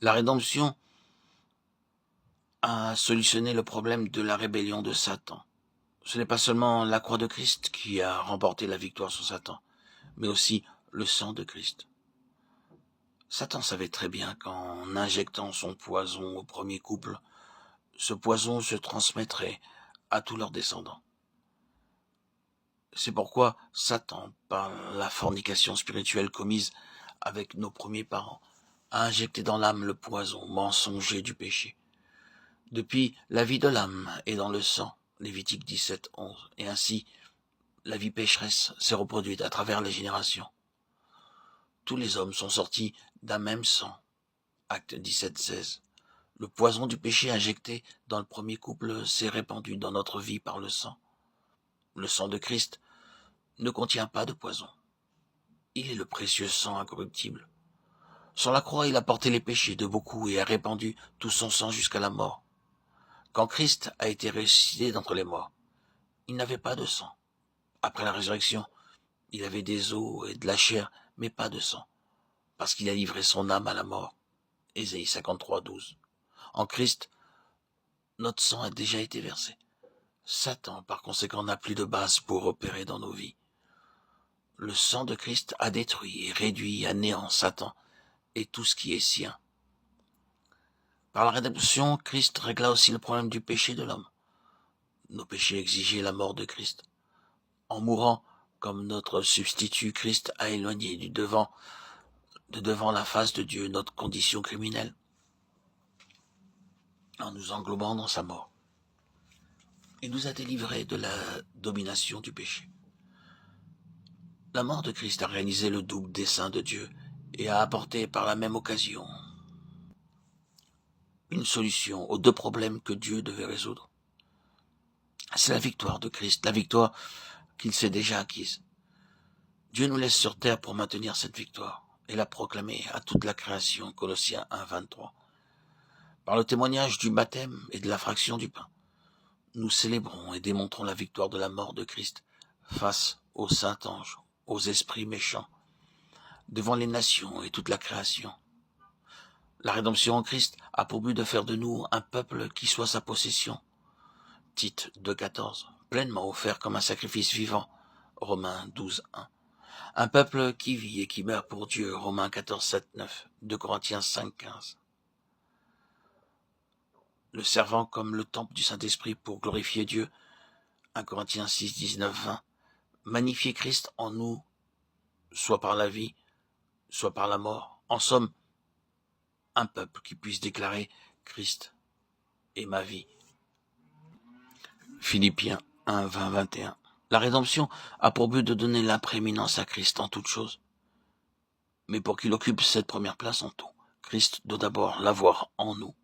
La rédemption a solutionné le problème de la rébellion de Satan. Ce n'est pas seulement la croix de Christ qui a remporté la victoire sur Satan, mais aussi le sang de Christ. Satan savait très bien qu'en injectant son poison au premier couple, ce poison se transmettrait à tous leurs descendants. C'est pourquoi Satan, par la fornication spirituelle commise avec nos premiers parents, a injecté dans l'âme le poison mensonger du péché. Depuis, la vie de l'âme est dans le sang, Lévitique 17, 11, et ainsi, la vie pécheresse s'est reproduite à travers les générations. Tous les hommes sont sortis d'un même sang, Acte 17, 16. Le poison du péché injecté dans le premier couple s'est répandu dans notre vie par le sang. Le sang de Christ ne contient pas de poison. Il est le précieux sang incorruptible. Sur la croix, il a porté les péchés de beaucoup et a répandu tout son sang jusqu'à la mort. Quand Christ a été ressuscité d'entre les morts, il n'avait pas de sang. Après la résurrection, il avait des os et de la chair, mais pas de sang, parce qu'il a livré son âme à la mort. Ésaïe 53, 12. En Christ, notre sang a déjà été versé. Satan, par conséquent, n'a plus de base pour opérer dans nos vies. Le sang de Christ a détruit et réduit à néant Satan et tout ce qui est sien. Par la rédemption, Christ régla aussi le problème du péché de l'homme. Nos péchés exigeaient la mort de Christ. En mourant, comme notre substitut, Christ a éloigné de devant la face de Dieu notre condition criminelle, en nous englobant dans sa mort. Il nous a délivrés de la domination du péché. La mort de Christ a réalisé le double dessein de Dieu et a apporté par la même occasion une solution aux deux problèmes que Dieu devait résoudre. C'est la victoire de Christ, la victoire qu'il s'est déjà acquise. Dieu nous laisse sur terre pour maintenir cette victoire et la proclamer à toute la création, Colossiens 1, 23. Par le témoignage du baptême et de la fraction du pain, nous célébrons et démontrons la victoire de la mort de Christ face aux saints anges, aux esprits méchants, devant les nations et toute la création. La rédemption en Christ a pour but de faire de nous un peuple qui soit sa possession. Tite 2,14, pleinement offert comme un sacrifice vivant. Romains 12, 1. Un peuple qui vit et qui meurt pour Dieu. Romains 14, 7, 9. 2 Corinthiens 5, 15. Le servant comme le temple du Saint-Esprit pour glorifier Dieu. 1 Corinthiens 6, 19, 20. Magnifier Christ en nous, soit par la vie, soit par la mort. En somme, un peuple qui puisse déclarer Christ est ma vie. Philippiens 1, 20, 21. La rédemption a pour but de donner la prééminence à Christ en toutes choses. Mais pour qu'il occupe cette première place en tout, Christ doit d'abord l'avoir en nous.